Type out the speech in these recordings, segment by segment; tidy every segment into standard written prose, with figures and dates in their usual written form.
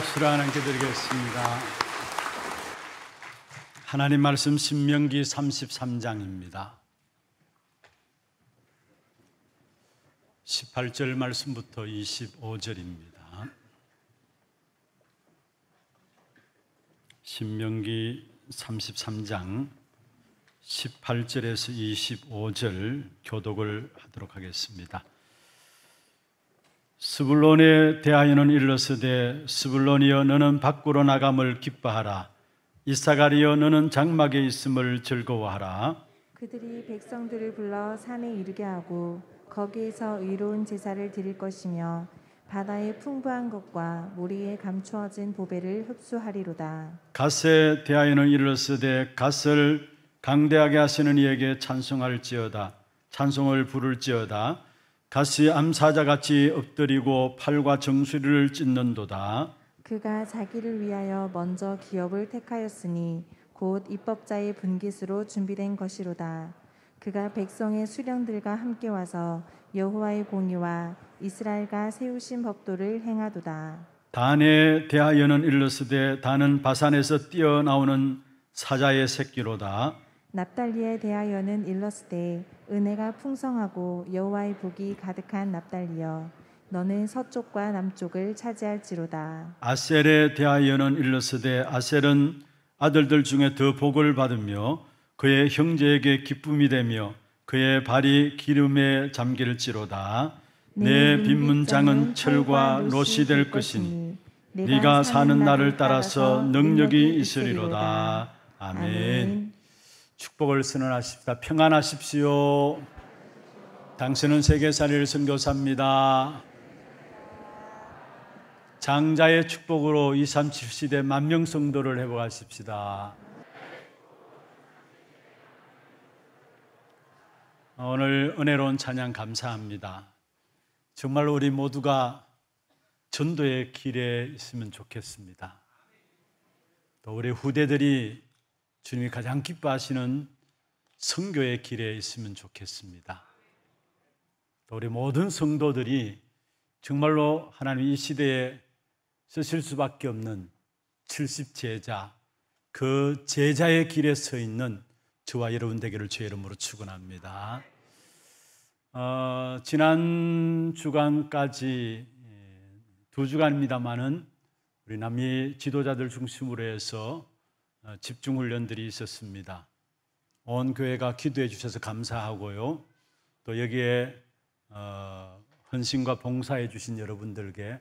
박수를 하나님께 드리겠습니다. 하나님 말씀 신명기 33장입니다. 18절 말씀부터 25절입니다. 신명기 33장 18절에서 25절 교독을 하도록 하겠습니다. 스불론에 대하여는 일러스되 스불론이여 너는 밖으로 나감을 기뻐하라. 이사가리여 너는 장막에 있음을 즐거워하라. 그들이 백성들을 불러 산에 이르게 하고 거기에서 의로운 제사를 드릴 것이며 바다의 풍부한 것과 모리에 감추어진 보배를 흡수하리로다. 갓에 대하여는 일러스되 갓을 강대하게 하시는 이에게 찬송할지어다. 찬송을 부를지어다. 갓이 암사자같이 엎드리고 팔과 정수리를 찢는도다. 그가 자기를 위하여 먼저 기업을 택하였으니 곧 입법자의 분깃으로 준비된 것이로다. 그가 백성의 수령들과 함께 와서 여호와의 공의와 이스라엘과 세우신 법도를 행하도다. 단에 대하여는 일러스되 단은 바산에서 뛰어나오는 사자의 새끼로다. 납달리에 대하여는 일러스되 은혜가 풍성하고 여호와의 복이 가득한 납달리여 너는 서쪽과 남쪽을 차지할지로다. 아셀에 대하여는 일러스되 아셀은 아들들 중에 더 복을 받으며 그의 형제에게 기쁨이 되며 그의 발이 기름에 잠길지로다. 내 빈문장은 철과 롯이 될 것이니 네가 사는 날을 따라서 능력이 있으리로다. 아멘. 축복을 선언하십시다. 평안하십시오. 당신은 세계살이를 선교사입니다. 장자의 축복으로 237시대 만명 성도를 회복하십시다. 오늘 은혜로운 찬양 감사합니다. 정말 우리 모두가 전도의 길에 있으면 좋겠습니다. 또 우리 후대들이 주님이 가장 기뻐하시는 선교의 길에 있으면 좋겠습니다. 또 우리 모든 성도들이 정말로 하나님 이 시대에 쓰실 수밖에 없는 70제자, 그 제자의 길에 서 있는 저와 여러분 되기를 주의 이름으로 축원합니다. 지난 주간까지 2주간입니다마는 우리 남미 지도자들 중심으로 해서 집중훈련들이 있었습니다. 온 교회가 기도해 주셔서 감사하고요. 또 여기에 헌신과 봉사해 주신 여러분들께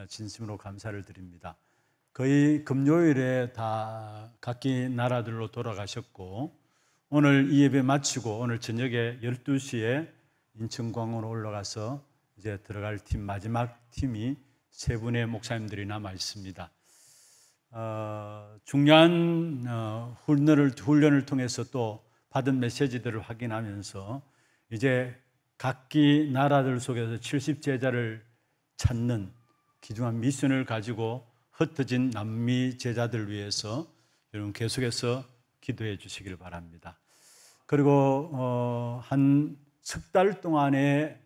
진심으로 감사를 드립니다. 거의 금요일에 다 각기 나라들로 돌아가셨고 오늘 이 예배 마치고 오늘 저녁에 12시에 인천공항으로 올라가서 이제 들어갈 팀 마지막 팀이 3분의 목사님들이 남아 있습니다. 중요한 훈련을 통해서 또 받은 메시지들을 확인하면서 이제 각기 나라들 속에서 70제자를 찾는 귀중한 미션을 가지고 흩어진 남미 제자들 위해서 여러분 계속해서 기도해 주시길 바랍니다. 그리고 한 석 달 동안에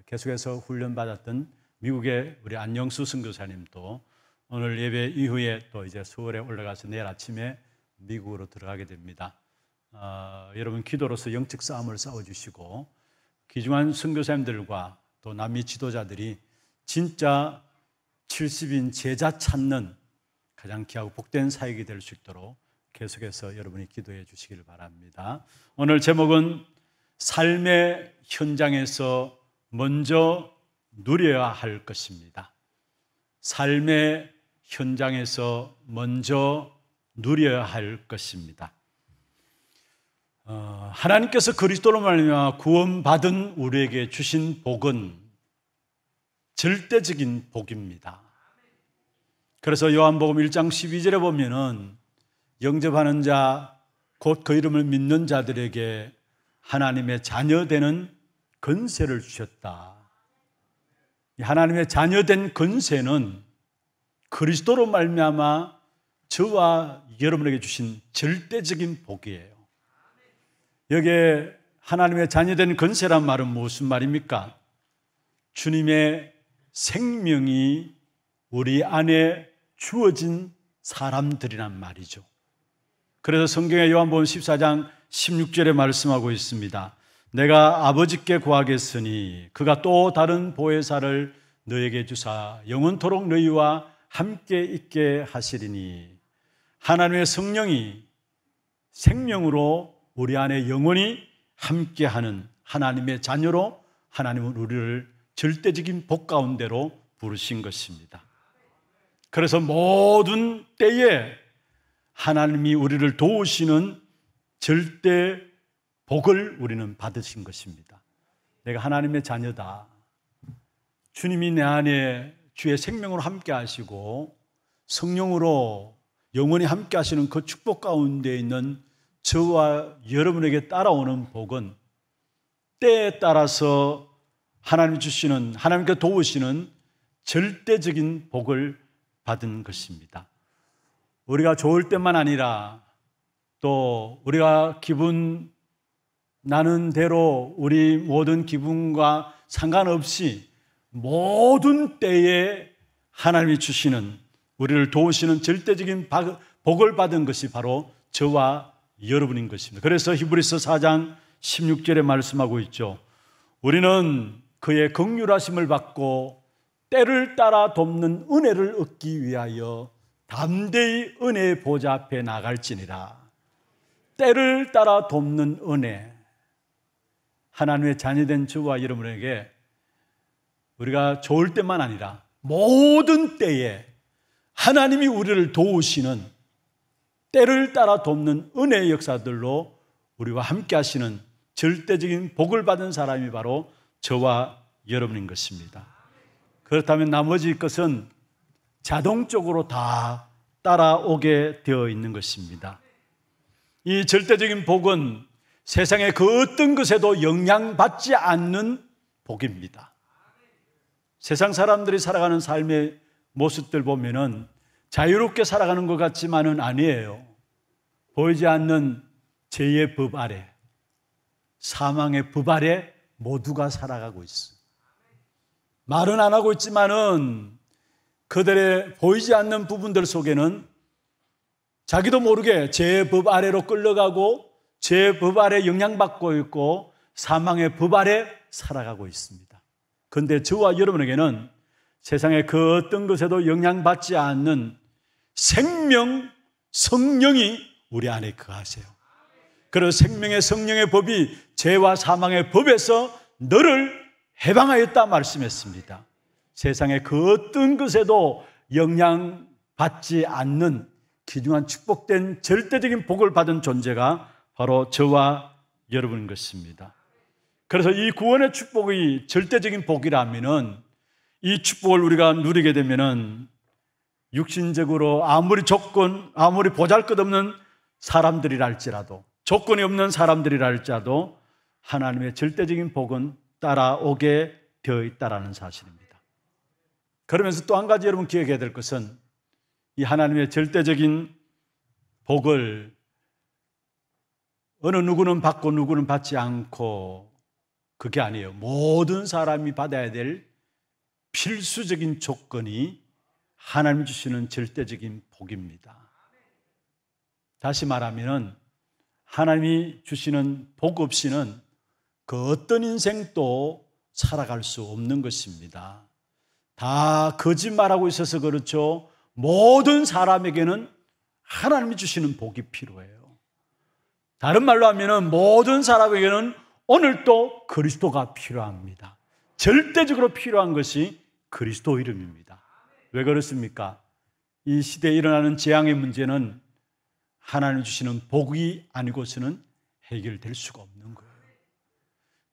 계속해서 훈련받았던 미국의 우리 안영수 선교사님도 오늘 예배 이후에 또 이제 서울에 올라가서 내일 아침에 미국으로 들어가게 됩니다. 여러분 기도로서 영적 싸움을 싸워주시고 귀중한 선교사님들과 또 남미 지도자들이 진짜 70인 제자 찾는 가장 귀하고 복된 사역이 될 수 있도록 계속해서 여러분이 기도해 주시길 바랍니다. 오늘 제목은 삶의 현장에서 먼저 누려야 할 것입니다. 삶의 현장에서 먼저 누려야 할 것입니다. 하나님께서 그리스도로 말미암아 구원받은 우리에게 주신 복은 절대적인 복입니다. 그래서 요한복음 1장 12절에 보면은 영접하는 자, 곧 그 이름을 믿는 자들에게 하나님의 자녀되는 권세를 주셨다. 하나님의 자녀된 권세는 그리스도로 말미암아 저와 여러분에게 주신 절대적인 복이에요. 여기에 하나님의 자녀된 권세란 말은 무슨 말입니까? 주님의 생명이 우리 안에 주어진 사람들이란 말이죠. 그래서 성경의 요한복음 14장 16절에 말씀하고 있습니다. 내가 아버지께 구하겠으니 그가 또 다른 보혜사를 너에게 주사 영원토록 너희와 함께 있게 하시리니, 하나님의 성령이 생명으로 우리 안에 영원히 함께하는 하나님의 자녀로 하나님은 우리를 절대적인 복 가운데로 부르신 것입니다. 그래서 모든 때에 하나님이 우리를 도우시는 절대 복을 우리는 받으신 것입니다. 내가 하나님의 자녀다. 주님이 내 안에 주의 생명으로 함께 하시고 성령으로 영원히 함께 하시는 그 축복 가운데 있는 저와 여러분에게 따라오는 복은 때에 따라서 하나님이 주시는, 하나님께 도우시는 절대적인 복을 받은 것입니다. 우리가 좋을 때만 아니라 또 우리가 기분 나는 대로 우리 모든 기분과 상관없이 모든 때에 하나님이 주시는, 우리를 도우시는 절대적인 복을 받은 것이 바로 저와 여러분인 것입니다. 그래서 히브리서 4장 16절에 말씀하고 있죠. 우리는 그의 긍휼하심을 받고 때를 따라 돕는 은혜를 얻기 위하여 담대히 은혜의 보좌 앞에 나갈지니라. 때를 따라 돕는 은혜, 하나님의 자녀된 저와 여러분에게 우리가 좋을 때만 아니라 모든 때에 하나님이 우리를 도우시는, 때를 따라 돕는 은혜의 역사들로 우리와 함께 하시는 절대적인 복을 받은 사람이 바로 저와 여러분인 것입니다. 그렇다면 나머지 것은 자동적으로 다 따라오게 되어 있는 것입니다. 이 절대적인 복은 세상의 그 어떤 것에도 영향받지 않는 복입니다. 세상 사람들이 살아가는 삶의 모습들 보면은 자유롭게 살아가는 것 같지만은 아니에요. 보이지 않는 죄의 법 아래, 사망의 법 아래 모두가 살아가고 있어요. 말은 안 하고 있지만은 그들의 보이지 않는 부분들 속에는 자기도 모르게 죄의 법 아래로 끌려가고 죄의 법 아래 영향받고 있고 사망의 법 아래 살아가고 있습니다. 그런데 저와 여러분에게는 세상의 그 어떤 것에도 영향받지 않는 생명, 성령이 우리 안에 거하세요. 그래서 생명의 성령의 법이 죄와 사망의 법에서 너를 해방하였다 말씀했습니다. 세상의 그 어떤 것에도 영향받지 않는 귀중한 축복된 절대적인 복을 받은 존재가 바로 저와 여러분인 것입니다. 그래서 이 구원의 축복이 절대적인 복이라면은 이 축복을 우리가 누리게 되면은 육신적으로 아무리 보잘것없는 사람들이랄지라도, 조건이 없는 사람들이랄지라도 하나님의 절대적인 복은 따라오게 되어 있다라는 사실입니다. 그러면서 또 한 가지 여러분 기억해야 될 것은 이 하나님의 절대적인 복을 어느 누구는 받고 누구는 받지 않고 그게 아니에요. 모든 사람이 받아야 될 필수적인 조건이 하나님 주시는 절대적인 복입니다. 다시 말하면 하나님이 주시는 복 없이는 그 어떤 인생도 살아갈 수 없는 것입니다. 다 거짓말하고 있어서 그렇죠. 모든 사람에게는 하나님이 주시는 복이 필요해요. 다른 말로 하면 모든 사람에게는 오늘도 그리스도가 필요합니다. 절대적으로 필요한 것이 그리스도 이름입니다. 왜 그렇습니까? 이 시대에 일어나는 재앙의 문제는 하나님 주시는 복이 아니고서는 해결될 수가 없는 거예요.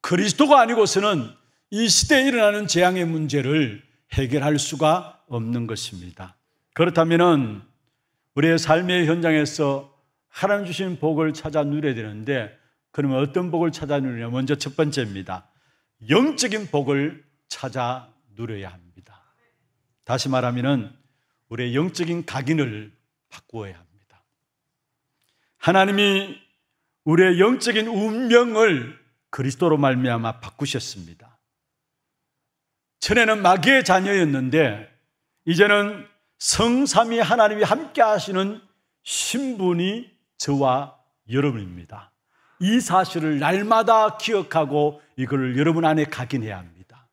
그리스도가 아니고서는 이 시대에 일어나는 재앙의 문제를 해결할 수가 없는 것입니다. 그렇다면 우리의 삶의 현장에서 하나님 주신 복을 찾아 누려야 되는데, 그러면 어떤 복을 찾아 누리냐? 먼저 첫 번째입니다. 영적인 복을 찾아 누려야 합니다. 다시 말하면 우리의 영적인 각인을 바꾸어야 합니다. 하나님이 우리의 영적인 운명을 그리스도로 말미암아 바꾸셨습니다. 전에는 마귀의 자녀였는데 이제는 성삼위 하나님이 함께 하시는 신분이 저와 여러분입니다. 이 사실을 날마다 기억하고 이걸 여러분 안에 각인해야 합니다.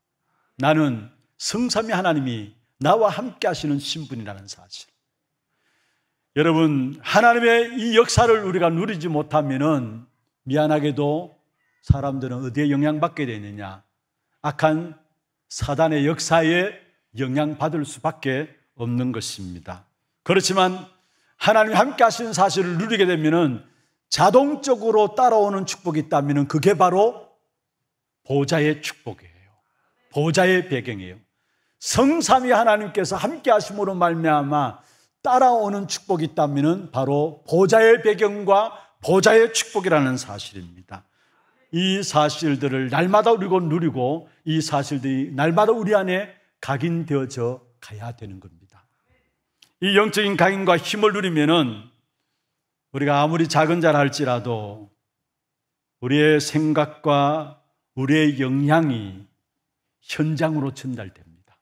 나는 성삼위 하나님이 나와 함께 하시는 신분이라는 사실. 여러분, 하나님의 이 역사를 우리가 누리지 못하면은 미안하게도 사람들은 어디에 영향받게 되느냐? 악한 사단의 역사에 영향받을 수밖에 없는 것입니다. 그렇지만 하나님이 함께 하시는 사실을 누리게 되면은 자동적으로 따라오는 축복이 있다면은 그게 바로 보좌의 축복이에요. 보좌의 배경이에요. 성삼위 하나님께서 함께 하심으로 말미암아 따라오는 축복이 있다면은 바로 보좌의 배경과 보좌의 축복이라는 사실입니다. 이 사실들을 날마다 우리가 누리고 이 사실들이 날마다 우리 안에 각인되어져 가야 되는 겁니다. 이 영적인 각인과 힘을 누리면은 우리가 아무리 작은 자라 할지라도 우리의 생각과 우리의 영향이 현장으로 전달됩니다.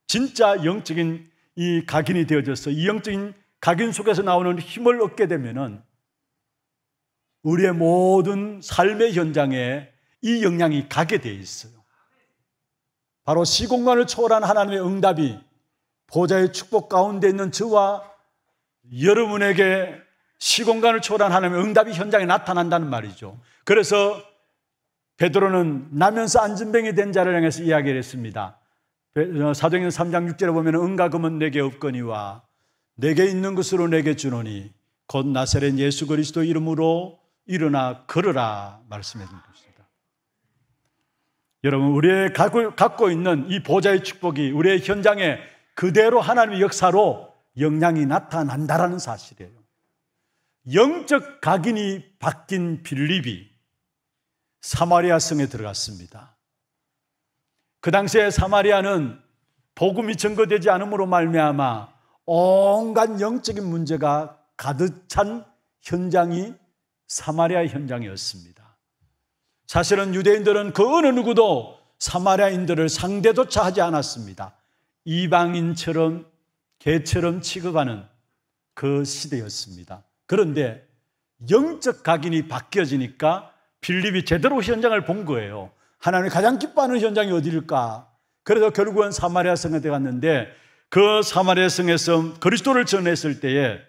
진짜 영적인 이 각인이 되어져서 이 영적인 각인 속에서 나오는 힘을 얻게 되면은 우리의 모든 삶의 현장에 이 영향이 가게 되어 있어요. 바로 시공간을 초월한 하나님의 응답이 보좌의 축복 가운데 있는 저와 여러분에게 시공간을 초월한 하나님의 응답이 현장에 나타난다는 말이죠. 그래서 베드로는 나면서 안진뱅이 된 자를 향해서 이야기를 했습니다. 사도행전 3장 6절에 보면 은과 금은 내게 없거니와 내게 있는 것으로 내게 주노니 곧 나사렛 예수 그리스도 이름으로 일어나 걸으라 말씀해 준 것입니다. 여러분, 우리의 갖고 있는 이 보좌의 축복이 우리의 현장에 그대로 하나님의 역사로 영향이 나타난다라는 사실이에요. 영적 각인이 바뀐 빌립이 사마리아 성에 들어갔습니다. 그 당시에 사마리아는 복음이 전거되지 않음으로 말미암아 온갖 영적인 문제가 가득 찬 현장이 사마리아 현장이었습니다. 사실은 유대인들은 그 어느 누구도 사마리아인들을 상대조차 하지 않았습니다. 이방인처럼 개처럼 취급하는 그 시대였습니다. 그런데 영적 각인이 바뀌어지니까 빌립이 제대로 현장을 본 거예요. 하나님이 가장 기뻐하는 현장이 어디일까? 그래서 결국은 사마리아 성에 들어갔는데 그 사마리아 성에서 그리스도를 전했을 때에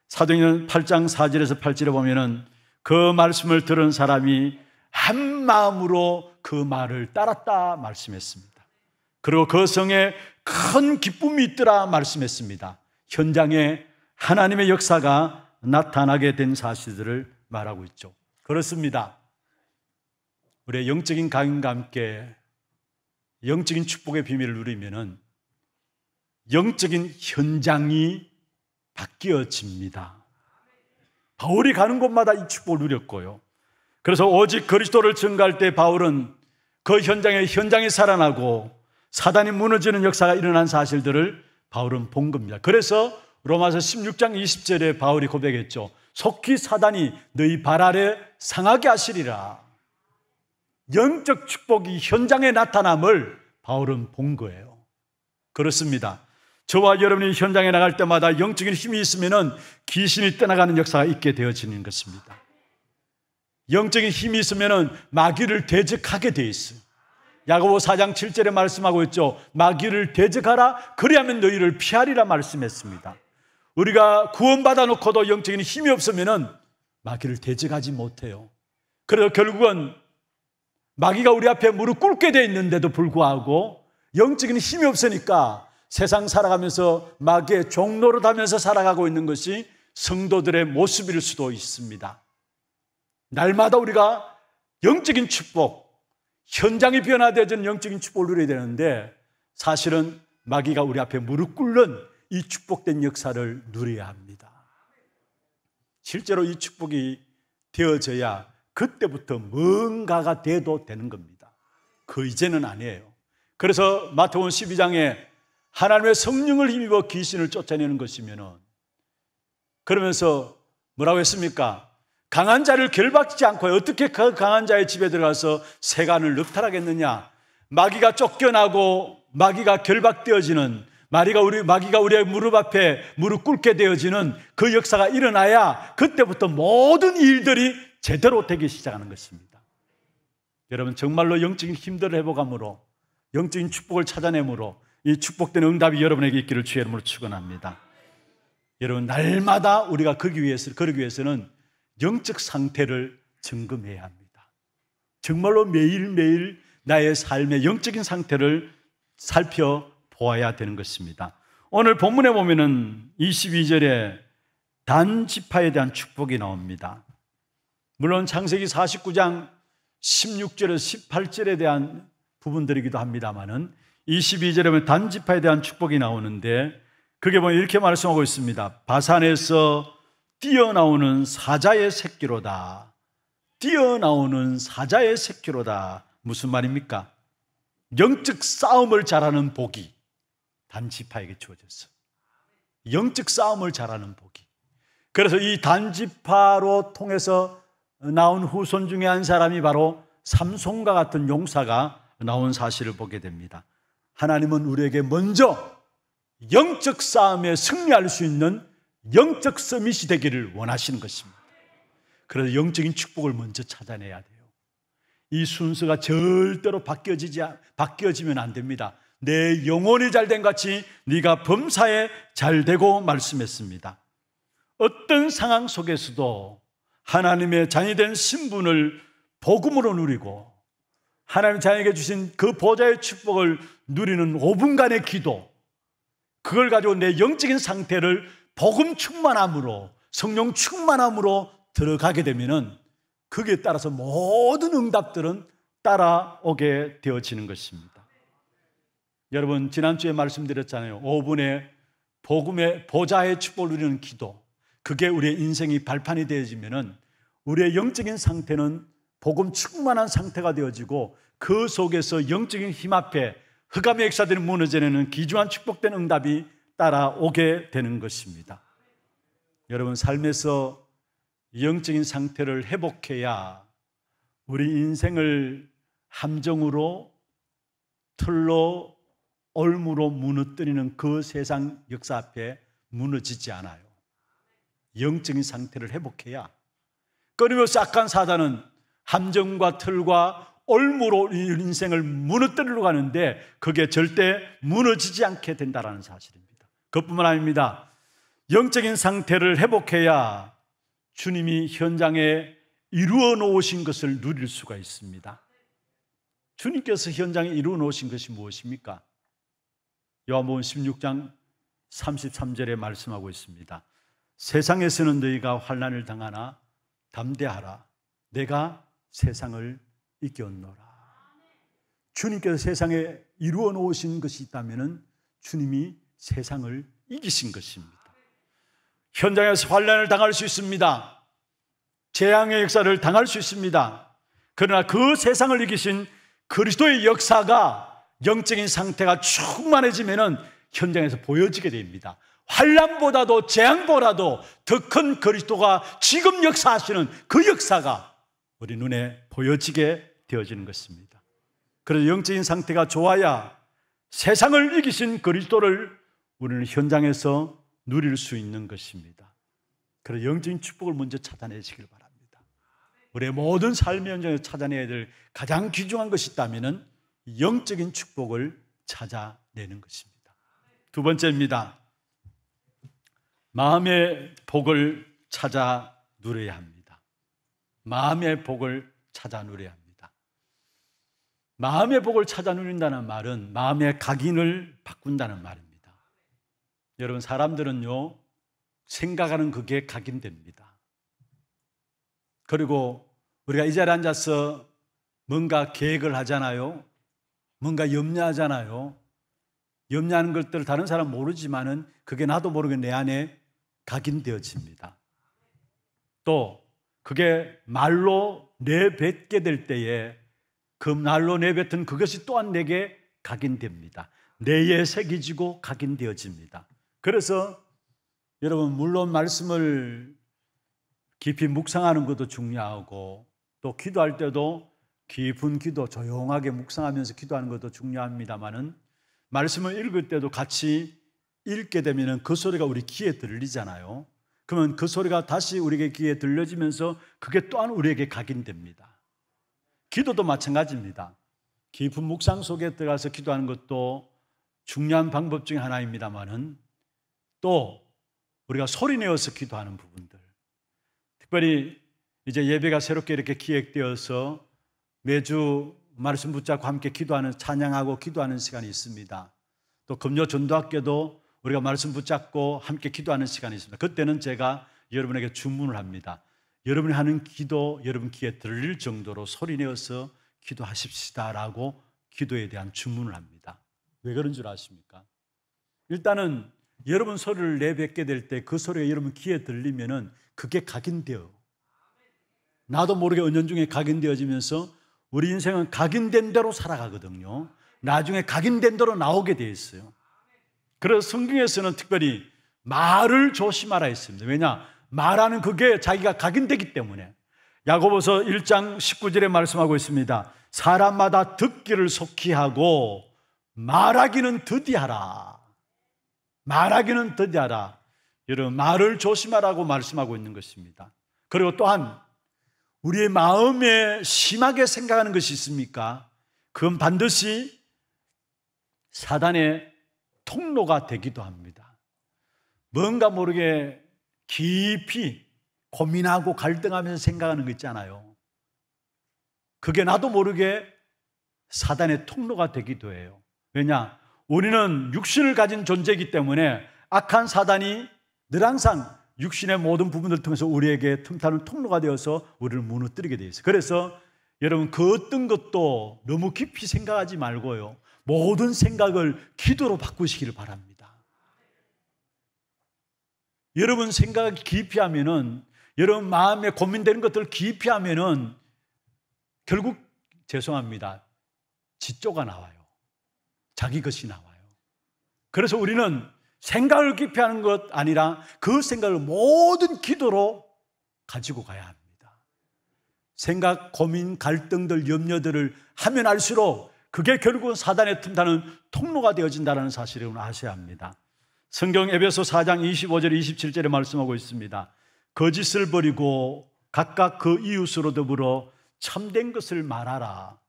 사도행전 8장 4절에서 8절에 보면은 그 말씀을 들은 사람이 한 마음으로 그 말을 따랐다 말씀했습니다. 그리고 그 성에 큰 기쁨이 있더라 말씀했습니다. 현장에 하나님의 역사가 나타나게 된 사실들을 말하고 있죠. 그렇습니다. 우리의 영적인 각인과 함께 영적인 축복의 비밀을 누리면은 영적인 현장이 바뀌어집니다. 바울이 가는 곳마다 이 축복을 누렸고요. 그래서 오직 그리스도를 증거할 때 바울은 그 현장이 살아나고 사단이 무너지는 역사가 일어난 사실들을 바울은 본 겁니다. 그래서 로마서 16장 20절에 바울이 고백했죠. 속히 사단이 너희 발 아래 상하게 하시리라. 영적 축복이 현장에 나타남을 바울은 본 거예요. 그렇습니다. 저와 여러분이 현장에 나갈 때마다 영적인 힘이 있으면 귀신이 떠나가는 역사가 있게 되어지는 것입니다. 영적인 힘이 있으면 마귀를 대적하게 되어 있어요. 야고보 4장 7절에 말씀하고 있죠. 마귀를 대적하라 그리하면 너희를 피하리라 말씀했습니다. 우리가 구원받아 놓고도 영적인 힘이 없으면 마귀를 대적하지 못해요. 그래서 결국은 마귀가 우리 앞에 무릎 꿇게 되어 있는데도 불구하고 영적인 힘이 없으니까 세상 살아가면서 마귀의 종노릇하면서 살아가고 있는 것이 성도들의 모습일 수도 있습니다. 날마다 우리가 영적인 축복, 현장이 변화되어지는 영적인 축복을 누려야 되는데 사실은 마귀가 우리 앞에 무릎 꿇는 이 축복된 역사를 누려야 합니다. 실제로 이 축복이 되어져야 그때부터 뭔가가 돼도 되는 겁니다. 그 이제는 아니에요. 그래서 마태복음 12장에 하나님의 성령을 힘입어 귀신을 쫓아내는 것이면은 그러면서 뭐라고 했습니까? 강한 자를 결박지 않고 어떻게 그 강한 자의 집에 들어가서 세간을 늑탈하겠느냐? 마귀가 쫓겨나고 마귀가 결박되어지는 마귀가 우리의 무릎 앞에 무릎 꿇게 되어지는 그 역사가 일어나야 그때부터 모든 일들이 제대로 되기 시작하는 것입니다. 여러분, 정말로 영적인 힘들을 회복함으로, 영적인 축복을 찾아내므로 이 축복된 응답이 여러분에게 있기를 주의 이름으로 축원합니다. 여러분, 날마다 우리가 그러기 위해서는 영적 상태를 점검해야 합니다. 정말로 매일매일 나의 삶의 영적인 상태를 살펴보아야 되는 것입니다. 오늘 본문에 보면은 22절에 단지파에 대한 축복이 나옵니다. 물론 창세기 49장 16절에서 18절에 대한 부분들이기도 합니다만은 22절에 보면 단지파에 대한 축복이 나오는데, 그게 보면 이렇게 말씀하고 있습니다. 바산에서 뛰어나오는 사자의 새끼로다. 뛰어나오는 사자의 새끼로다. 무슨 말입니까? 영적 싸움을 잘하는 복이 단지파에게 주어졌어요. 영적 싸움을 잘하는 복이. 그래서 이 단지파로 통해서 나온 후손 중에 한 사람이 바로 삼손과 같은 용사가 나온 사실을 보게 됩니다. 하나님은 우리에게 먼저 영적 싸움에 승리할 수 있는 영적 서밋이 되기를 원하시는 것입니다. 그래서 영적인 축복을 먼저 찾아내야 돼요. 이 순서가 절대로 바뀌어지면 안 됩니다. 내 영혼이 잘된 같이 네가 범사에 잘되고 말씀했습니다. 어떤 상황 속에서도 하나님의 자녀이 된 신분을 복음으로 누리고 하나님 자녀에게 주신 그 보좌의 축복을 누리는 5분간의 기도, 그걸 가지고 내 영적인 상태를 복음 충만함으로, 성령 충만함으로 들어가게 되면은 거기에 따라서 모든 응답들은 따라오게 되어지는 것입니다. 여러분, 지난주에 말씀드렸잖아요. 5분의 복음의 보좌의 축복을 누리는 기도, 그게 우리의 인생이 발판이 되어지면은 우리의 영적인 상태는 복음 충만한 상태가 되어지고, 그 속에서 영적인 힘 앞에 흑암의 역사들이 무너지는 귀중한 축복된 응답이 따라오게 되는 것입니다. 여러분, 삶에서 영적인 상태를 회복해야 우리 인생을 함정으로, 틀로, 올무로 무너뜨리는 그 세상 역사 앞에 무너지지 않아요. 영적인 상태를 회복해야. 끊임없이 악한 사단은 함정과 틀과 올무로 인생을 무너뜨리려고 하는데 그게 절대 무너지지 않게 된다는 사실입니다. 그뿐만 아닙니다. 영적인 상태를 회복해야 주님이 현장에 이루어 놓으신 것을 누릴 수가 있습니다. 주님께서 현장에 이루어 놓으신 것이 무엇입니까? 요한복음 16장 33절에 말씀하고 있습니다. 세상에서는 너희가 환난을 당하나 담대하라. 내가 세상을 이겼노라. 주님께서 세상에 이루어 놓으신 것이 있다면 주님이 세상을 이기신 것입니다. 현장에서 환난을 당할 수 있습니다. 재앙의 역사를 당할 수 있습니다. 그러나 그 세상을 이기신 그리스도의 역사가, 영적인 상태가 충만해지면 현장에서 보여지게 됩니다. 환난보다도 재앙보다도 더 큰 그리스도가 지금 역사하시는 그 역사가 우리 눈에 보여지게 되어지는 것입니다. 그래서 영적인 상태가 좋아야 세상을 이기신 그리스도를 우리는 현장에서 누릴 수 있는 것입니다. 그래서 영적인 축복을 먼저 찾아내시길 바랍니다. 우리의 모든 삶의 현장에서 찾아내야 될 가장 귀중한 것이 있다면 영적인 축복을 찾아내는 것입니다. 두 번째입니다. 마음의 복을 찾아 누려야 합니다. 마음의 복을 찾아 누려야 합니다. 마음의 복을 찾아 누린다는 말은 마음의 각인을 바꾼다는 말입니다. 여러분, 사람들은요, 생각하는 그게 각인됩니다. 그리고 우리가 이 자리에 앉아서 뭔가 계획을 하잖아요. 뭔가 염려하잖아요. 염려하는 것들을 다른 사람 모르지만은 그게 나도 모르게 내 안에 각인되어집니다. 또 그게 말로 내뱉게 될 때에 그 말로 내뱉은 그것이 또한 내게 각인됩니다. 뇌에 새겨지고 각인되어집니다. 그래서 여러분, 물론 말씀을 깊이 묵상하는 것도 중요하고 또 기도할 때도 깊은 기도, 조용하게 묵상하면서 기도하는 것도 중요합니다만은 말씀을 읽을 때도 같이 읽게 되면 그 소리가 우리 귀에 들리잖아요. 그러면 그 소리가 다시 우리에게 귀에 들려지면서 그게 또한 우리에게 각인됩니다. 기도도 마찬가지입니다. 깊은 묵상 속에 들어가서 기도하는 것도 중요한 방법 중에 하나입니다만은 또 우리가 소리내어서 기도하는 부분들, 특별히 이제 예배가 새롭게 이렇게 기획되어서 매주 말씀 붙잡고 함께 기도하는, 찬양하고 기도하는 시간이 있습니다. 또 금요 전도학교도 우리가 말씀 붙잡고 함께 기도하는 시간이 있습니다. 그때는 제가 여러분에게 주문을 합니다. 여러분이 하는 기도 여러분 귀에 들릴 정도로 소리내어서 기도하십시다라고 기도에 대한 주문을 합니다. 왜 그런 줄 아십니까? 일단은 여러분 소리를 내뱉게 될 때 그 소리가 여러분 귀에 들리면은 그게 각인돼요. 나도 모르게 은연중에 각인되어지면서 우리 인생은 각인된 대로 살아가거든요. 나중에 각인된 대로 나오게 돼 있어요. 그래서 성경에서는 특별히 말을 조심하라 했습니다. 왜냐? 말하는 그게 자기가 각인되기 때문에. 야고보서 1장 19절에 말씀하고 있습니다. 사람마다 듣기를 속히 하고 말하기는 더디하라. 말하기는 더디하라. 여러분, 말을 조심하라고 말씀하고 있는 것입니다. 그리고 또한 우리의 마음에 심하게 생각하는 것이 있습니까? 그건 반드시 사단의 통로가 되기도 합니다. 뭔가 모르게 깊이 고민하고 갈등하면서 생각하는 거 있잖아요. 그게 나도 모르게 사단의 통로가 되기도 해요. 왜냐? 우리는 육신을 가진 존재이기 때문에 악한 사단이 늘 항상 육신의 모든 부분들을 통해서 우리에게 틈타는 통로가 되어서 우리를 무너뜨리게 되어 있어요. 그래서 여러분, 그 어떤 것도 너무 깊이 생각하지 말고요, 모든 생각을 기도로 바꾸시기를 바랍니다. 여러분 생각을 깊이 하면은, 여러분 마음에 고민되는 것들을 깊이 하면은 결국 죄송합니다, 지조가 나와요. 자기 것이 나와요. 그래서 우리는 생각을 깊이 하는 것 아니라 그 생각을 모든 기도로 가지고 가야 합니다. 생각, 고민, 갈등들, 염려들을 하면 할수록 그게 결국은 사단의 틈타는 통로가 되어진다는 사실을 아셔야 합니다. 성경 에베소 4장 25절 27절에 말씀하고 있습니다. 거짓을 버리고 각각 그 이웃으로 더불어 참된 것을 말하라.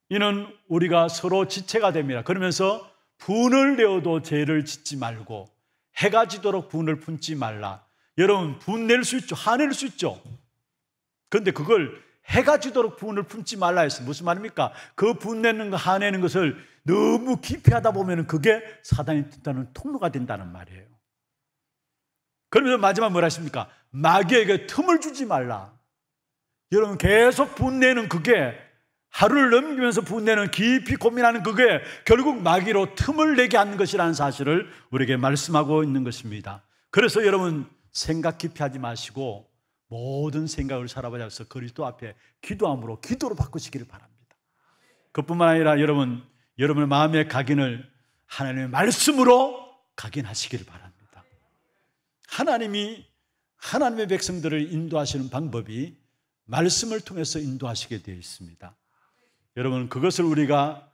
이는 우리가 서로 지체가 됩니다. 그러면서 분을 내어도 죄를 짓지 말고 해가 지도록 분을 품지 말라. 여러분, 분 낼 수 있죠. 화낼 수 있죠. 그런데 그걸 해가 지도록 분을 품지 말라 했어요. 무슨 말입니까? 그 분 내는 거, 화내는 것을 너무 깊이 하다 보면 그게 사단이 뜻하는 통로가 된다는 말이에요. 그러면서 마지막 뭐라 했습니까? 마귀에게 틈을 주지 말라. 여러분, 계속 분내는 그게, 하루를 넘기면서 분내는, 깊이 고민하는 그게 결국 마귀로 틈을 내게 하는 것이라는 사실을 우리에게 말씀하고 있는 것입니다. 그래서 여러분, 생각 깊이 하지 마시고 모든 생각을 사로잡아서 그리스도 앞에 기도함으로, 기도로 바꾸시기를 바랍니다. 그뿐만 아니라 여러분의 마음의 각인을 하나님의 말씀으로 각인하시기를 바랍니다. 하나님이 하나님의 백성들을 인도하시는 방법이 말씀을 통해서 인도하시게 되어 있습니다. 여러분, 그것을 우리가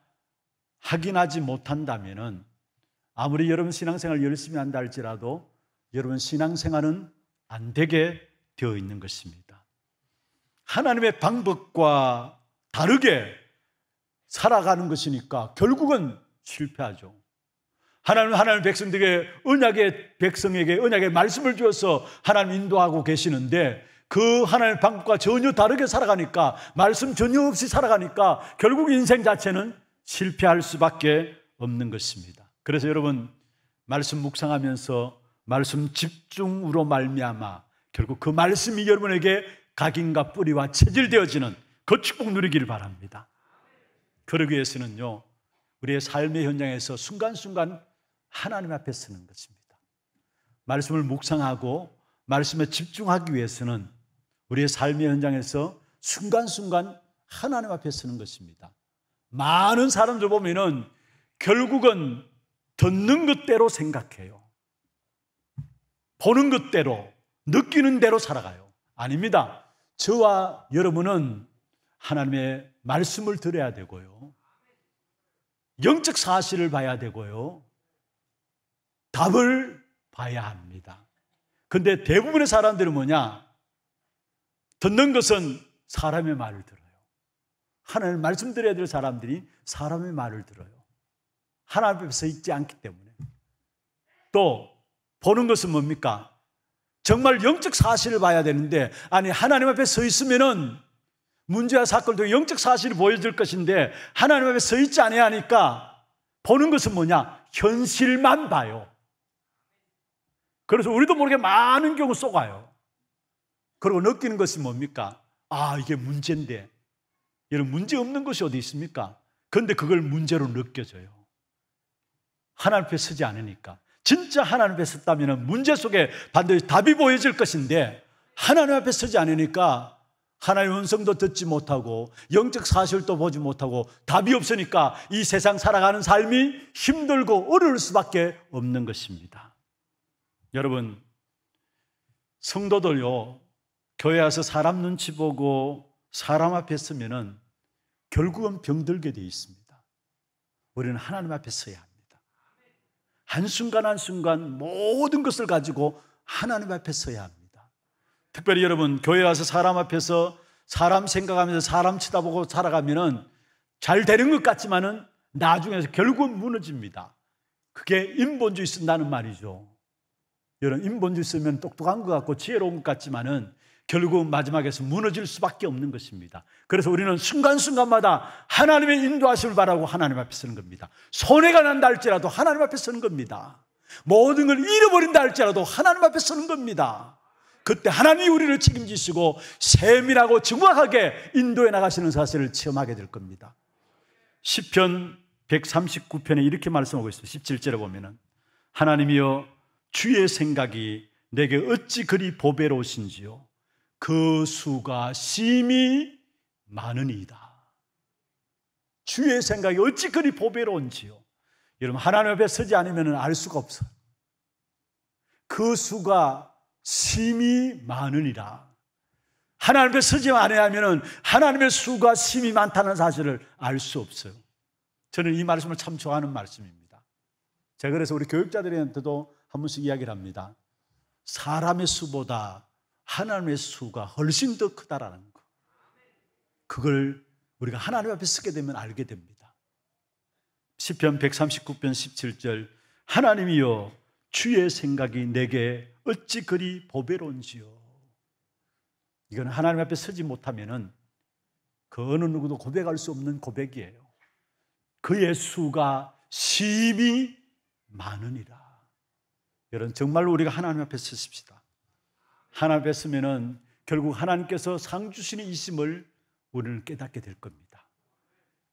확인하지 못한다면 아무리 여러분 신앙생활을 열심히 한다 할지라도 여러분 신앙생활은 안 되게 되어 있는 것입니다. 하나님의 방법과 다르게 살아가는 것이니까 결국은 실패하죠. 하나님의 백성들에게, 언약의 백성에게 언약의 말씀을 주어서 하나님 인도하고 계시는데 그 하나님의 방법과 전혀 다르게 살아가니까, 말씀 전혀 없이 살아가니까 결국 인생 자체는 실패할 수밖에 없는 것입니다. 그래서 여러분, 말씀 묵상하면서 말씀 집중으로 말미암아 결국 그 말씀이 여러분에게 각인과 뿌리와 체질되어지는 그 축복 누리기를 바랍니다. 그러기 위해서는요, 우리의 삶의 현장에서 순간순간 하나님 앞에 서는 것입니다. 말씀을 묵상하고 말씀에 집중하기 위해서는 우리의 삶의 현장에서 순간순간 하나님 앞에 서는 것입니다. 많은 사람들 보면은 결국은 듣는 것대로 생각해요. 보는 것대로, 느끼는 대로 살아가요. 아닙니다. 저와 여러분은 하나님의 말씀을 들어야 되고요, 영적 사실을 봐야 되고요, 답을 봐야 합니다. 근데 대부분의 사람들은 뭐냐? 듣는 것은 사람의 말을 들어요. 하나님 말씀드려야 될 사람들이 사람의 말을 들어요. 하나님 앞에 서 있지 않기 때문에. 또 보는 것은 뭡니까? 정말 영적 사실을 봐야 되는데, 아니 하나님 앞에 서 있으면은 문제와 사건도 영적 사실이 보여질 것인데 하나님 앞에 서 있지 않아야 하니까 보는 것은 뭐냐? 현실만 봐요. 그래서 우리도 모르게 많은 경우 속아요. 그리고 느끼는 것이 뭡니까? 아, 이게 문제인데. 이런 문제 없는 것이 어디 있습니까? 그런데 그걸 문제로 느껴져요. 하나님 앞에 서지 않으니까. 진짜 하나님 앞에 섰다면 문제 속에 반드시 답이 보여질 것인데 하나님 앞에 서지 않으니까 하나님의 음성도 듣지 못하고 영적 사실도 보지 못하고 답이 없으니까 이 세상 살아가는 삶이 힘들고 어려울 수밖에 없는 것입니다. 여러분, 성도들요, 교회 와서 사람 눈치 보고 사람 앞에 서면은 결국은 병들게 되어 있습니다. 우리는 하나님 앞에 서야 합니다. 한순간 한순간 모든 것을 가지고 하나님 앞에 서야 합니다. 특별히 여러분, 교회 와서 사람 앞에서 사람 생각하면서 사람 쳐다보고 살아가면은 잘 되는 것 같지만은 나중에 결국은 무너집니다. 그게 인본주의 쓴다는 말이죠. 여러분, 인본주의 쓰면 똑똑한 것 같고 지혜로운 것 같지만은 결국 마지막에서 무너질 수밖에 없는 것입니다. 그래서 우리는 순간순간마다 하나님의 인도하심을 바라고 하나님 앞에 서는 겁니다. 손해가 난다 할지라도 하나님 앞에 서는 겁니다. 모든 걸 잃어버린다 할지라도 하나님 앞에 서는 겁니다. 그때 하나님이 우리를 책임지시고 세밀하고 정확하게 인도해 나가시는 사실을 체험하게 될 겁니다. 시편 139편에 이렇게 말씀하고 있어요. 17절에 보면은 하나님이여 주의 생각이 내게 어찌 그리 보배로우신지요 그 수가 심히 많으니이다. 주의 생각이 어찌 그리 보배로운지요. 여러분, 하나님 앞에 서지 않으면 알 수가 없어요. 그 수가 심히 많으니라. 하나님 앞에 서지 않으면 하나님의 수가 심히 많다는 사실을 알 수 없어요. 저는 이 말씀을 참 좋아하는 말씀입니다. 제가 그래서 우리 교육자들한테도 한 번씩 이야기를 합니다. 사람의 수보다 하나님의 수가 훨씬 더 크다라는 거. 그걸 우리가 하나님 앞에 서게 되면 알게 됩니다. 시편 139편 17절 하나님이여 주의 생각이 내게 어찌 그리 보배로운지요. 이건 하나님 앞에 서지 못하면은 그 어느 누구도 고백할 수 없는 고백이에요. 그의 수가 심히 많으니라. 여러분, 정말로 우리가 하나님 앞에 서십시다. 하나님 앞에 서면은 결국 하나님께서 상 주시는 이심을 우리는 깨닫게 될 겁니다.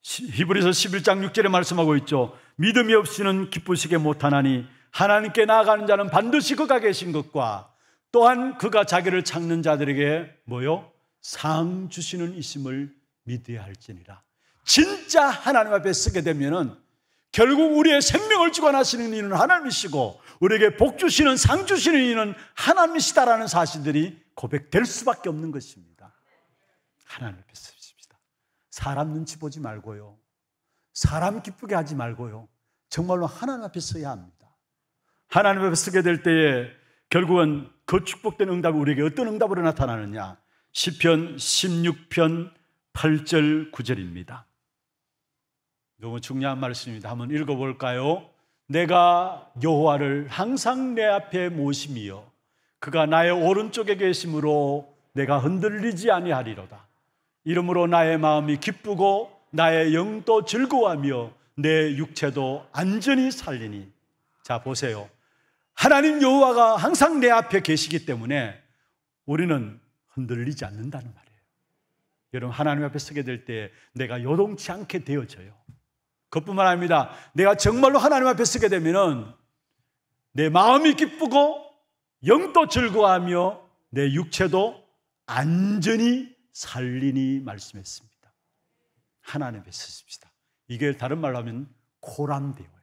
히브리서 11장 6절에 말씀하고 있죠. 믿음이 없이는 기쁘시게 못하나니 하나님께 나아가는 자는 반드시 그가 계신 것과 또한 그가 자기를 찾는 자들에게 뭐요? 상 주시는 이심을 믿어야 할지니라. 진짜 하나님 앞에 서게 되면은 결국 우리의 생명을 주관하시는 이는 하나님이시고 우리에게 복 주시는 상 주시는 이는 하나님이시다라는 사실들이 고백될 수밖에 없는 것입니다. 하나님 앞에 서십시다. 사람 눈치 보지 말고요, 사람 기쁘게 하지 말고요, 정말로 하나님 앞에 서야 합니다. 하나님 앞에 서게 될 때에 결국은 그 축복된 응답이 우리에게 어떤 응답으로 나타나느냐? 시편 16편 8절 9절입니다. 너무 중요한 말씀입니다. 한번 읽어볼까요? 내가 여호와를 항상 내 앞에 모심이여 그가 나의 오른쪽에 계심으로 내가 흔들리지 아니하리로다. 이러므로 나의 마음이 기쁘고 나의 영도 즐거워하며 내 육체도 안전히 살리니. 자, 보세요. 하나님 여호와가 항상 내 앞에 계시기 때문에 우리는 흔들리지 않는다는 말이에요. 여러분, 하나님 앞에 서게 될 때 내가 요동치 않게 되어져요. 그것뿐만 아닙니다. 내가 정말로 하나님 앞에 서게 되면은 내 마음이 기쁘고 영도 즐거워하며 내 육체도 안전히 살리니 말씀했습니다. 하나님 앞에 서십시다. 이게 다른 말로 하면 코람데오예요.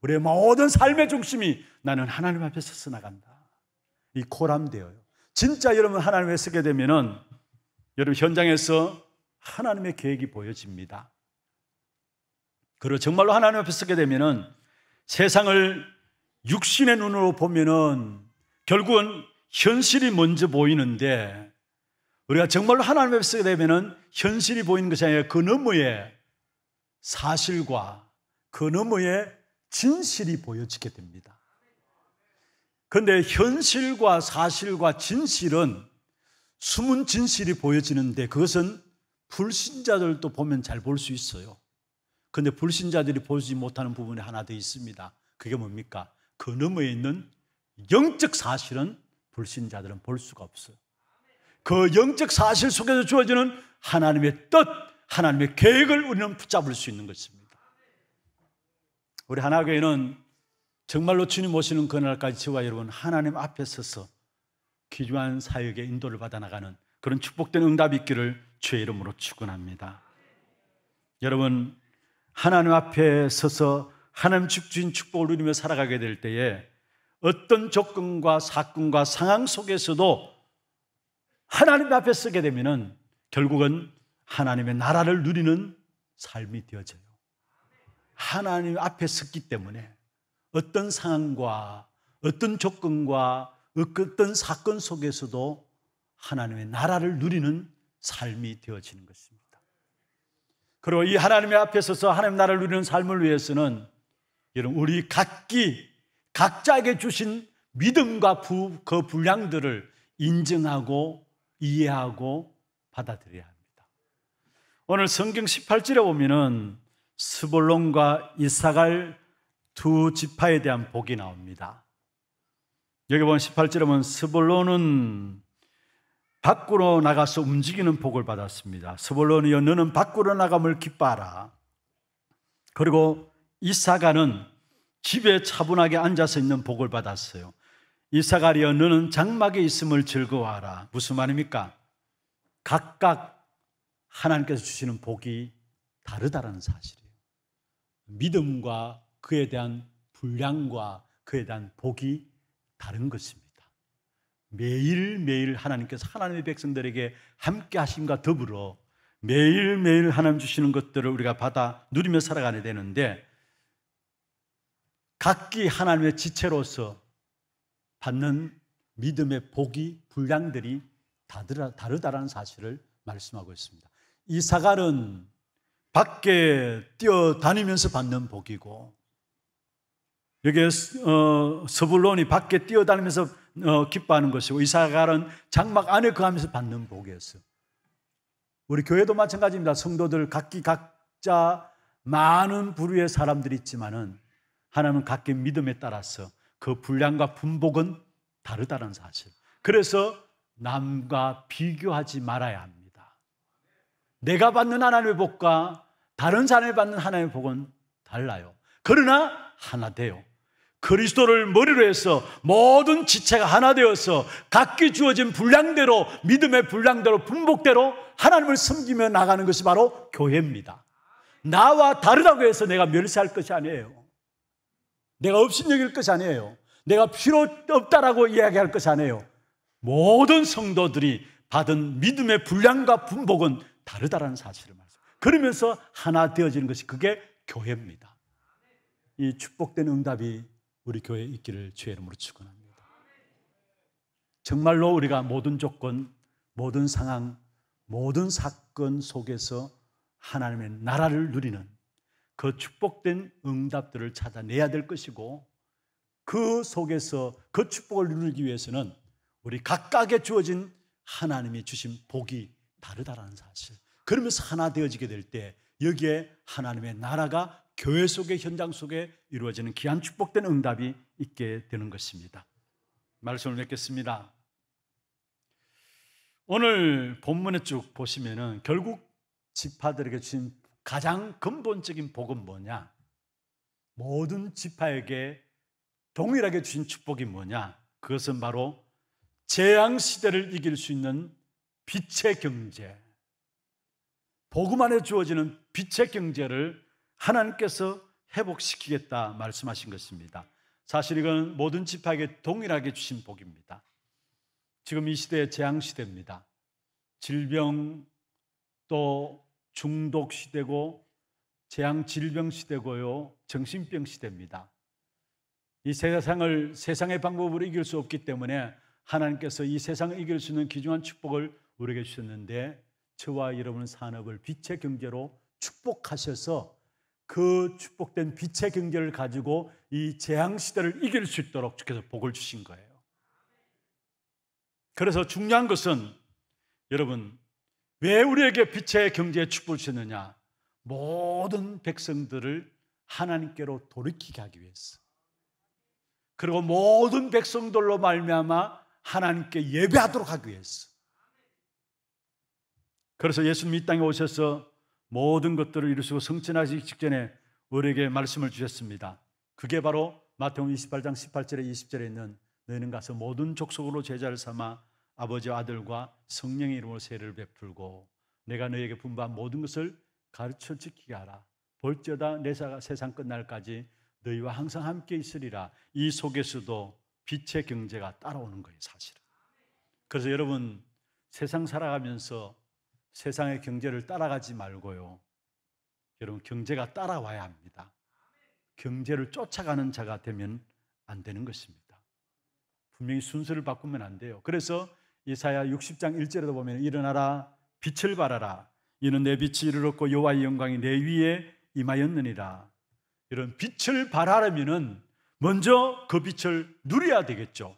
우리의 모든 삶의 중심이 나는 하나님 앞에 서서 나간다. 이 코람데오예요. 진짜 여러분 하나님 앞에 서게 되면은 여러분 현장에서 하나님의 계획이 보여집니다. 그리고 정말로 하나님 앞에 서게 되면은 세상을 육신의 눈으로 보면은 결국은 현실이 먼저 보이는데, 우리가 정말로 하나님 앞에 서게 되면은 현실이 보이는 것이 아니라 그 너머의 사실과 그 너머의 진실이 보여지게 됩니다. 그런데 현실과 사실과 진실은 숨은 진실이 보여지는데, 그것은 불신자들도 보면 잘 볼 수 있어요. 그런데 불신자들이 보지 못하는 부분이 하나 더 있습니다. 그게 뭡니까? 그 너머에 있는 영적 사실은 불신자들은 볼 수가 없어요. 그 영적 사실 속에서 주어지는 하나님의 뜻, 하나님의 계획을 우리는 붙잡을 수 있는 것입니다. 우리 하나교회는 정말로 주님 오시는 그날까지 저와 여러분 하나님 앞에 서서 귀중한 사역의 인도를 받아 나가는 그런 축복된 응답이 있기를 주의 이름으로 축원합니다. 여러분, 하나님 앞에 서서 하나님 주신 축복을 누리며 살아가게 될 때에 어떤 조건과 사건과 상황 속에서도 하나님 앞에 서게 되면은 결국은 하나님의 나라를 누리는 삶이 되어져요. 하나님 앞에 섰기 때문에 어떤 상황과 어떤 조건과 어떤 사건 속에서도 하나님의 나라를 누리는 삶이 되어지는 것입니다. 그리고 이 하나님의 앞에 서서 하나님의 나라를 누리는 삶을 위해서는 여러분, 우리 각자에게 주신 믿음과 그 분량들을 인정하고 이해하고 받아들여야 합니다. 오늘 성경 18절에 보면은 스불론과 이사갈 두 지파에 대한 복이 나옵니다. 여기 보면 18절에 보면 스불론은 밖으로 나가서 움직이는 복을 받았습니다. 스불론이여 너는 밖으로 나감을 기뻐하라. 그리고 이사갈은 집에 차분하게 앉아서 있는 복을 받았어요. 이사갈이여 너는 장막에 있음을 즐거워하라. 무슨 말입니까? 각각 하나님께서 주시는 복이 다르다는 사실이에요. 믿음과 그에 대한 분량과 그에 대한 복이 다른 것입니다. 매일매일 하나님께서 하나님의 백성들에게 함께 하심과 더불어 매일매일 하나님 주시는 것들을 우리가 받아 누리며 살아가야 되는데, 각기 하나님의 지체로서 받는 믿음의 복이, 분량들이 다르다라는 사실을 말씀하고 있습니다. 이사갈은 밖에 뛰어다니면서 받는 복이고, 여기에 스불론이 밖에 뛰어다니면서 기뻐하는 것이고, 이사갈은 장막 안에 거하면서 받는 복이었어요. 우리 교회도 마찬가지입니다. 성도들 각자 많은 부류의 사람들이 있지만은 하나님은 각기 믿음에 따라서 그 분량과 분복은 다르다는 사실. 그래서 남과 비교하지 말아야 합니다. 내가 받는 하나님의 복과 다른 사람이 받는 하나님의 복은 달라요. 그러나 하나 돼요. 그리스도를 머리로 해서 모든 지체가 하나 되어서 각기 주어진 분량대로, 믿음의 분량대로, 분복대로 하나님을 섬기며 나가는 것이 바로 교회입니다. 나와 다르다고 해서 내가 멸시할 것이 아니에요. 내가 업신여길 것이 아니에요. 내가 필요 없다라고 이야기할 것이 아니에요. 모든 성도들이 받은 믿음의 분량과 분복은 다르다라는 사실을 말씀합니다. 그러면서 하나 되어지는 것이 그게 교회입니다. 이 축복된 응답이 우리 교회에 있기를 주의 이름으로 축원합니다. 정말로 우리가 모든 조건, 모든 상황, 모든 사건 속에서 하나님의 나라를 누리는 그 축복된 응답들을 찾아내야 될 것이고, 그 속에서 그 축복을 누리기 위해서는 우리 각각에 주어진 하나님이 주신 복이 다르다라는 사실, 그러면서 하나 되어지게 될 때 여기에 하나님의 나라가 교회 속의 현장 속에 이루어지는 귀한 축복된 응답이 있게 되는 것입니다. 말씀을 맺겠습니다. 오늘 본문에 쭉 보시면은 결국 지파들에게 주신 가장 근본적인 복은 뭐냐? 모든 지파에게 동일하게 주신 축복이 뭐냐? 그것은 바로 재앙시대를 이길 수 있는 빛의 경제, 복음 안에 주어지는 빛의 경제를 하나님께서 회복시키겠다 말씀하신 것입니다. 사실 이건 모든 지파에게 동일하게 주신 복입니다. 지금 이 시대의 재앙시대입니다. 질병, 또 중독 시대고 재앙 질병 시대고요, 정신병 시대입니다. 이 세상을 세상의 방법으로 이길 수 없기 때문에 하나님께서 이 세상을 이길 수 있는 귀중한 축복을 우리에게 주셨는데, 저와 여러분 산업을 빛의 경제로 축복하셔서 그 축복된 빛의 경제를 가지고 이 재앙 시대를 이길 수 있도록 주께서 복을 주신 거예요. 그래서 중요한 것은 여러분, 왜 우리에게 빛의 경제의 축복을 주셨느냐? 모든 백성들을 하나님께로 돌이키게 하기 위해서, 그리고 모든 백성들로 말미암아 하나님께 예배하도록 하기 위해서. 그래서 예수님 이 땅에 오셔서 모든 것들을 이루시고 성천하시기 직전에 우리에게 말씀을 주셨습니다. 그게 바로 마태복음 28장 18절에 20절에 있는 너희는 가서 모든 족속으로 제자를 삼아 아버지와 아들과 성령의 이름으로 세례를 베풀고 내가 너희에게 분부한 모든 것을 가르쳐 지키게 하라. 볼지어다 내가 세상 끝날까지 너희와 항상 함께 있으리라. 이 속에서도 빛의 경제가 따라오는 거예요, 사실은. 그래서 여러분, 세상 살아가면서 세상의 경제를 따라가지 말고요, 여러분, 경제가 따라와야 합니다. 경제를 쫓아가는 자가 되면 안 되는 것입니다. 분명히 순서를 바꾸면 안 돼요. 그래서 이사야 60장 1절에도 보면 일어나라 빛을 발하라 이는 내 빛이 이르렀고 여호와의 영광이 내 위에 임하였느니라. 이런 빛을 발하려면은 먼저 그 빛을 누려야 되겠죠.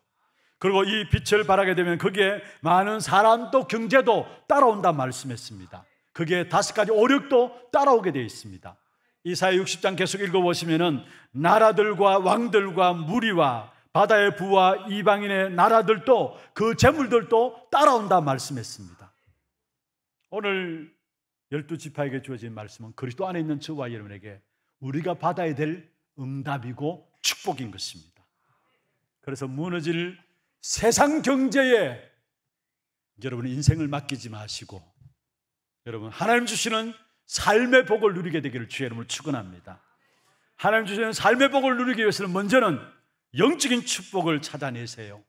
그리고 이 빛을 발하게 되면 거기에 많은 사람도 경제도 따라온다 말씀했습니다. 거기에 5가지 오력도 따라오게 되어 있습니다. 이사야 60장 계속 읽어보시면은 나라들과 왕들과 무리와 바다의 부와 이방인의 나라들도 그 재물들도 따라온다 말씀했습니다. 오늘 12지파에게 주어진 말씀은 그리스도 안에 있는 저와 여러분에게 우리가 받아야 될 응답이고 축복인 것입니다. 그래서 무너질 세상 경제에 여러분의 인생을 맡기지 마시고 여러분, 하나님 주시는 삶의 복을 누리게 되기를 주의 이름으로 축원합니다. 하나님 주시는 삶의 복을 누리기 위해서는 먼저는 영적인 축복을 찾아내세요.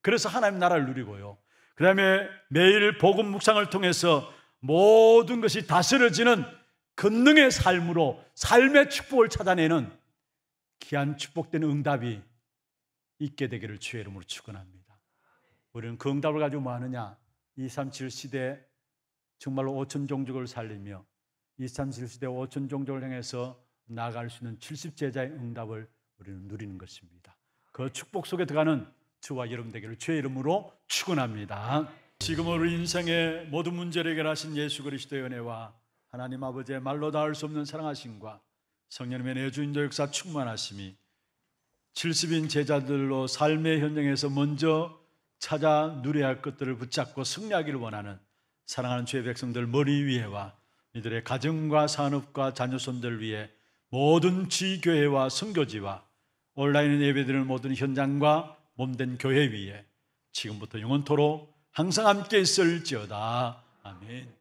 그래서 하나님 나라를 누리고요, 그 다음에 매일 복음 묵상을 통해서 모든 것이 다스려지는 권능의 삶으로 삶의 축복을 찾아내는 귀한 축복된 응답이 있게 되기를 주의 이름으로 축원합니다. 우리는 그 응답을 가지고 뭐 하느냐? 237 시대에 정말로 5천 종족을 살리며 237 시대 5천 종족을 향해서 나아갈 수 있는 70제자의 응답을 우리는 누리는 것입니다. 그 축복 속에 들어가는 저와 여러분 되기를 주의 이름으로 축원합니다. 지금 우리 인생의 모든 문제를 해결하신 예수 그리스도의 은혜와 하나님 아버지의 말로 닿을 수 없는 사랑하심과 성령님의 내주인도 역사 충만하심이 70인 제자들로 삶의 현장에서 먼저 찾아 누려야 할 것들을 붙잡고 승리하기를 원하는 사랑하는 주의 백성들 머리 위에와 이들의 가정과 산업과 자녀손들 위에 모든 지교회와 선교지와 온라인 예배드리는 모든 현장과 몸된 교회 위에 지금부터 영원토록 항상 함께 있을지어다. 아멘.